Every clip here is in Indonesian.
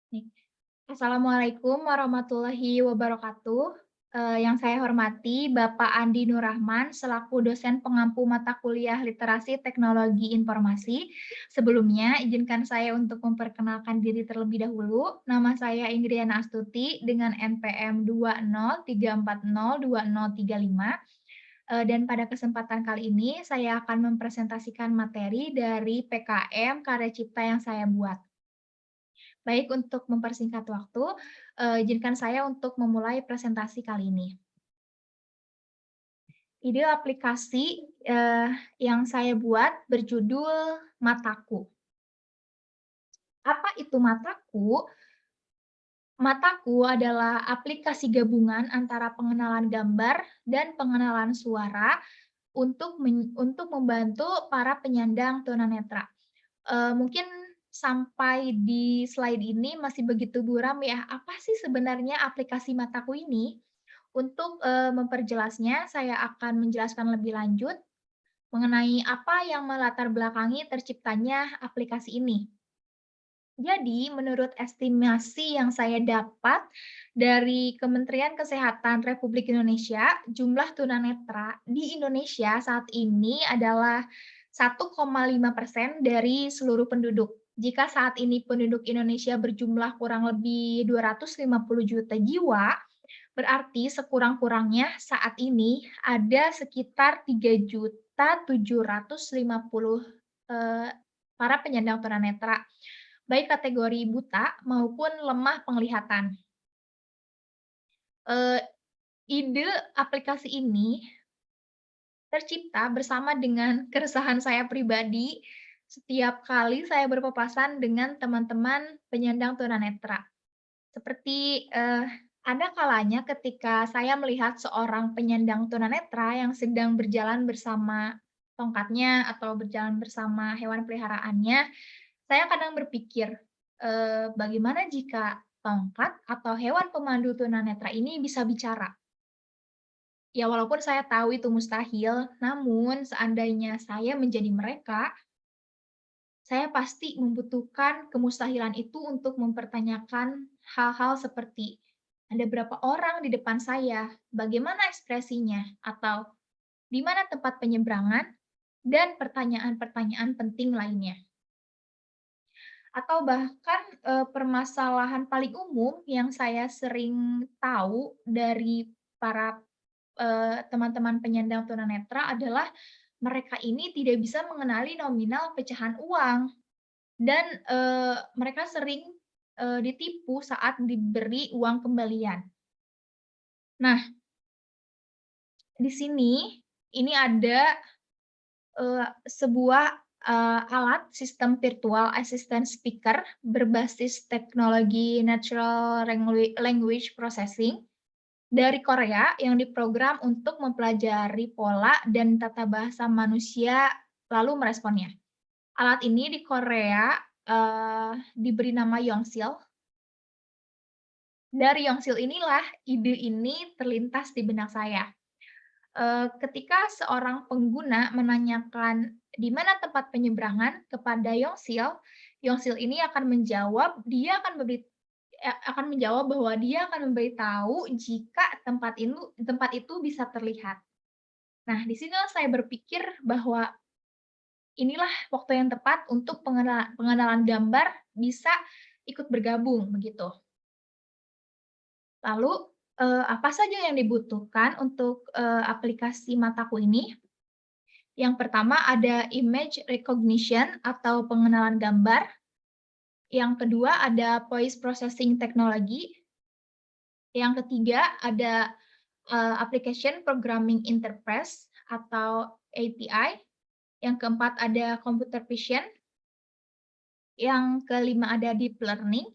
Nih. Assalamualaikum warahmatullahi wabarakatuh. Yang saya hormati Bapak Andi Nurrahman selaku dosen pengampu mata kuliah Literasi Teknologi Informasi. Sebelumnya, izinkan saya untuk memperkenalkan diri terlebih dahulu. Nama saya Ingriana Astuti dengan NPM 203402035. Dan pada kesempatan kali ini saya akan mempresentasikan materi dari PKM Karya Cipta yang saya buat. Baik, untuk mempersingkat waktu, izinkan saya untuk memulai presentasi kali ini. Ide aplikasi, yang saya buat berjudul Mataku. Apa itu Mataku? Mataku adalah aplikasi gabungan antara pengenalan gambar dan pengenalan suara untuk membantu para penyandang tunanetra. Mungkin sampai di slide ini masih begitu buram ya, apa sih sebenarnya aplikasi Mataku ini? Untuk, memperjelasnya, saya akan menjelaskan lebih lanjut mengenai apa yang melatar belakangi terciptanya aplikasi ini. Jadi, menurut estimasi yang saya dapat dari Kementerian Kesehatan Republik Indonesia, jumlah tunanetra di Indonesia saat ini adalah 1,5% dari seluruh penduduk. Jika saat ini penduduk Indonesia berjumlah kurang lebih 250 juta jiwa, berarti sekurang-kurangnya saat ini ada sekitar 3.750.000 para penyandang tunanetra, baik kategori buta maupun lemah penglihatan. Eee, Ide aplikasi ini tercipta bersama dengan keresahan saya pribadi setiap kali saya berpapasan dengan teman-teman penyandang tunanetra. Seperti, ada kalanya ketika saya melihat seorang penyandang tunanetra yang sedang berjalan bersama tongkatnya atau berjalan bersama hewan peliharaannya, saya kadang berpikir, bagaimana jika tongkat atau hewan pemandu tunanetra ini bisa bicara? Ya walaupun saya tahu itu mustahil, namun seandainya saya menjadi mereka, saya pasti membutuhkan kemustahilan itu untuk mempertanyakan hal-hal seperti, ada berapa orang di depan saya, bagaimana ekspresinya, atau di mana tempat penyeberangan, dan pertanyaan-pertanyaan penting lainnya. Atau bahkan, permasalahan paling umum yang saya sering tahu dari para, teman-teman penyandang tunanetra adalah mereka ini tidak bisa mengenali nominal pecahan uang dan, mereka sering, ditipu saat diberi uang kembalian. Nah, di sini, ini ada, sebuah, alat sistem virtual assistant speaker berbasis teknologi natural language processing dari Korea yang diprogram untuk mempelajari pola dan tata bahasa manusia lalu meresponnya. Alat ini di Korea, diberi nama Yongsil. Dari Yongsil inilah ide ini terlintas di benak saya. Ketika seorang pengguna menanyakan di mana tempat penyeberangan kepada Yongsil, Yongsil ini akan menjawab, akan menjawab bahwa dia akan memberitahu jika tempat itu bisa terlihat. Nah, di sinilah saya berpikir bahwa inilah waktu yang tepat untuk pengenalan gambar bisa ikut bergabung, begitu. Lalu, apa saja yang dibutuhkan untuk, aplikasi Mataku ini? Yang pertama ada image recognition atau pengenalan gambar, yang kedua ada voice processing technology, yang ketiga ada, application programming interface atau API, yang keempat ada computer vision, yang kelima ada deep learning,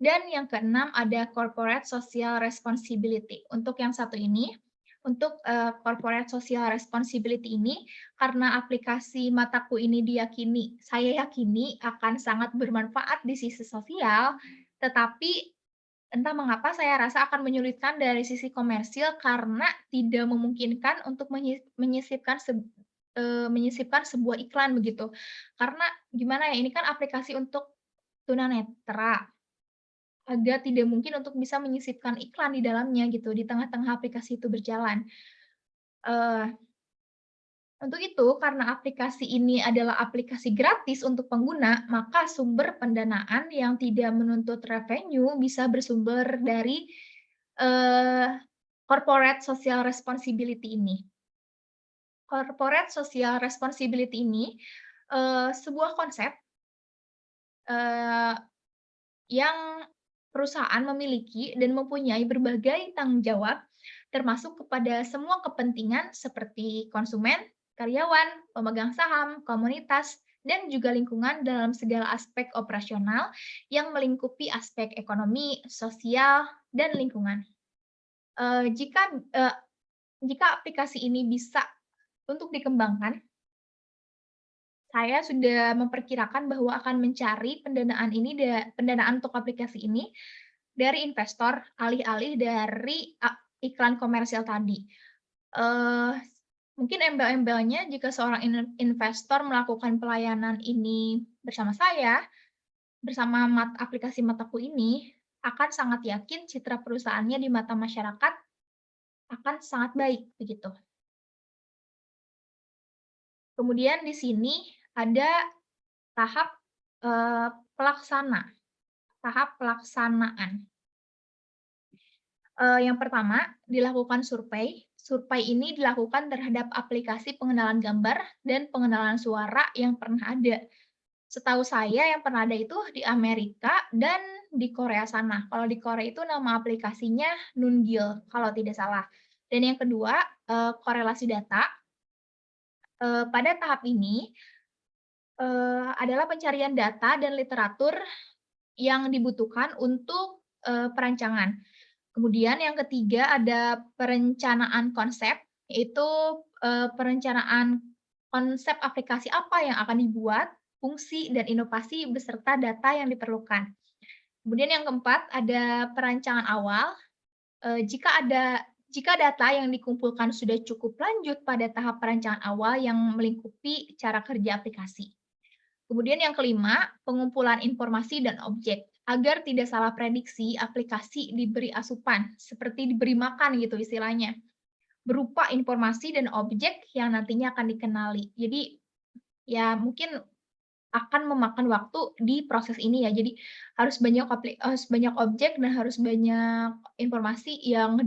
dan yang keenam ada corporate social responsibility. Untuk yang satu ini, untuk corporate social responsibility ini, karena aplikasi Mataku ini saya yakini akan sangat bermanfaat di sisi sosial, tetapi entah mengapa saya rasa akan menyulitkan dari sisi komersil karena tidak memungkinkan untuk menyisipkan sebuah iklan begitu. Karena gimana ya, ini kan aplikasi untuk tunanetra. agar tidak mungkin untuk bisa menyisipkan iklan di dalamnya gitu, di tengah-tengah aplikasi itu berjalan. Eee, untuk itu, karena aplikasi ini adalah aplikasi gratis untuk pengguna, maka sumber pendanaan yang tidak menuntut revenue bisa bersumber dari, eee, corporate social responsibility ini. Corporate social responsibility ini, sebuah konsep, eee, yang perusahaan memiliki dan mempunyai berbagai tanggung jawab, termasuk kepada semua kepentingan seperti konsumen, karyawan, pemegang saham, komunitas, dan juga lingkungan dalam segala aspek operasional yang melingkupi aspek ekonomi, sosial, dan lingkungan. Eee, jika eee, jika aplikasi ini bisa untuk dikembangkan, saya sudah memperkirakan bahwa akan mencari pendanaan untuk aplikasi ini dari investor, alih-alih dari iklan komersial tadi. Eee, Mungkin embel-embelnya jika seorang investor melakukan pelayanan ini bersama saya, bersama aplikasi Mataku ini, akan sangat yakin citra perusahaannya di mata masyarakat akan sangat baik, begitu. Kemudian di sini ada tahap, eee, pelaksana tahap pelaksanaan. Yang pertama, dilakukan survei. Survei ini dilakukan terhadap aplikasi pengenalan gambar dan pengenalan suara yang pernah ada. Setahu saya yang pernah ada itu di Amerika dan di Korea sana. Kalau di Korea itu nama aplikasinya Nungil, kalau tidak salah. Dan yang kedua, korelasi data. Pada tahap ini, adalah pencarian data dan literatur yang dibutuhkan untuk, perancangan. Kemudian yang ketiga ada perencanaan konsep, yaitu, perencanaan konsep aplikasi apa yang akan dibuat, fungsi dan inovasi beserta data yang diperlukan. Kemudian yang keempat ada perancangan awal, jika data yang dikumpulkan sudah cukup lanjut pada tahap perancangan awal yang melingkupi cara kerja aplikasi. Kemudian yang kelima, pengumpulan informasi dan objek. Agar tidak salah prediksi, aplikasi diberi asupan, seperti diberi makan gitu istilahnya, berupa informasi dan objek yang nantinya akan dikenali. Jadi, ya mungkin akan memakan waktu di proses ini ya. Jadi harus banyak objek dan harus banyak informasi yang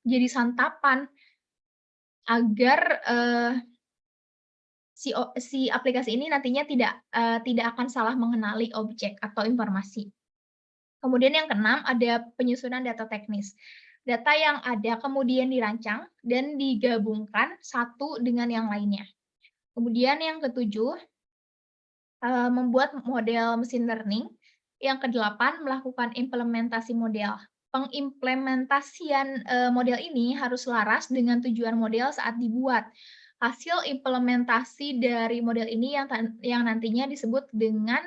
jadi santapan agar, si aplikasi ini nantinya tidak akan salah mengenali objek atau informasi. Kemudian yang keenam ada penyusunan data teknis. Data yang ada kemudian dirancang dan digabungkan satu dengan yang lainnya. Kemudian yang ketujuh, membuat model mesin learning. Yang kedelapan, melakukan implementasi model. Pengimplementasian, model ini harus selaras dengan tujuan model saat dibuat. Hasil implementasi dari model ini yang nantinya disebut dengan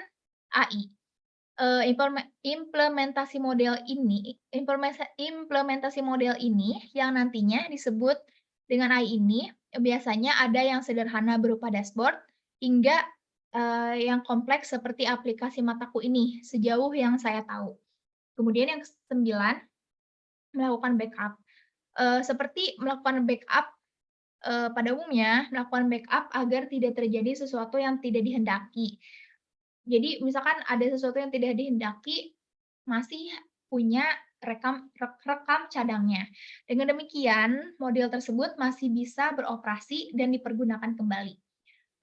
AI. Implementasi model ini yang nantinya disebut dengan AI ini, biasanya ada yang sederhana berupa dashboard, hingga, yang kompleks seperti aplikasi Mataku ini, sejauh yang saya tahu. Kemudian yang ke-9, melakukan backup. Seperti melakukan backup, pada umumnya melakukan backup agar tidak terjadi sesuatu yang tidak dihendaki. Jadi misalkan ada sesuatu yang tidak dihendaki, masih punya rekam cadangnya. Dengan demikian, model tersebut masih bisa beroperasi dan dipergunakan kembali.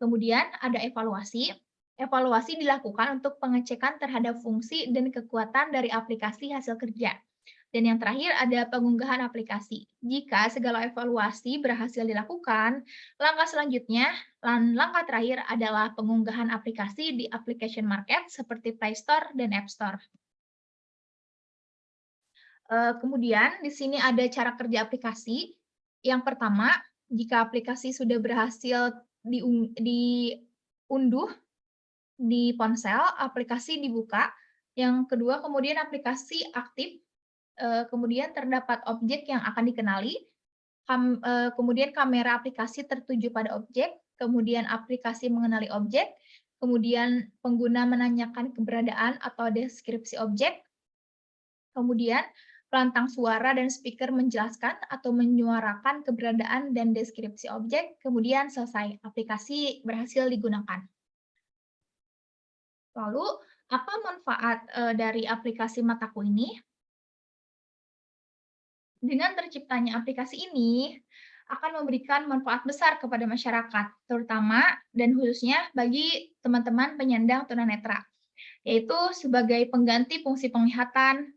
Kemudian ada evaluasi. Evaluasi dilakukan untuk pengecekan terhadap fungsi dan kekuatan dari aplikasi hasil kerja. Dan yang terakhir ada pengunggahan aplikasi. Jika segala evaluasi berhasil dilakukan, langkah selanjutnya dan langkah terakhir adalah pengunggahan aplikasi di application market seperti Play Store dan App Store. Kemudian di sini ada cara kerja aplikasi. Yang pertama, jika aplikasi sudah berhasil diunduh di ponsel, aplikasi dibuka. Yang kedua, kemudian aplikasi aktif. Kemudian terdapat objek yang akan dikenali, kemudian kamera aplikasi tertuju pada objek, kemudian aplikasi mengenali objek, kemudian pengguna menanyakan keberadaan atau deskripsi objek, kemudian pelantang suara dan speaker menjelaskan atau menyuarakan keberadaan dan deskripsi objek, kemudian selesai, aplikasi berhasil digunakan. Lalu, apa manfaat dari aplikasi Mataku ini? Dengan terciptanya aplikasi ini, akan memberikan manfaat besar kepada masyarakat, terutama dan khususnya bagi teman-teman penyandang tunanetra, yaitu sebagai pengganti fungsi penglihatan,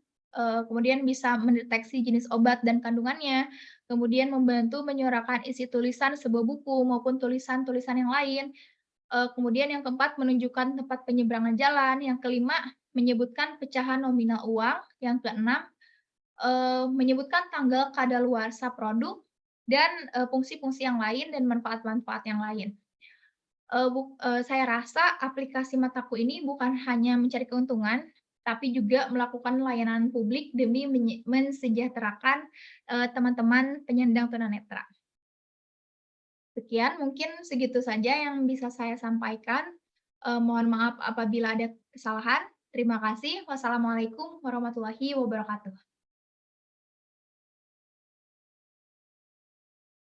kemudian bisa mendeteksi jenis obat dan kandungannya, kemudian membantu menyuarakan isi tulisan sebuah buku maupun tulisan-tulisan yang lain, kemudian yang keempat menunjukkan tempat penyeberangan jalan, yang kelima menyebutkan pecahan nominal uang, yang keenam menyebutkan tanggal kadaluarsa produk dan, fungsi-fungsi yang lain dan manfaat-manfaat yang lain. Saya rasa aplikasi Mataku ini bukan hanya mencari keuntungan, tapi juga melakukan layanan publik demi mensejahterakan, teman-teman penyandang tunanetra. Sekian, mungkin segitu saja yang bisa saya sampaikan. Mohon maaf apabila ada kesalahan. Terima kasih. Wassalamualaikum warahmatullahi wabarakatuh.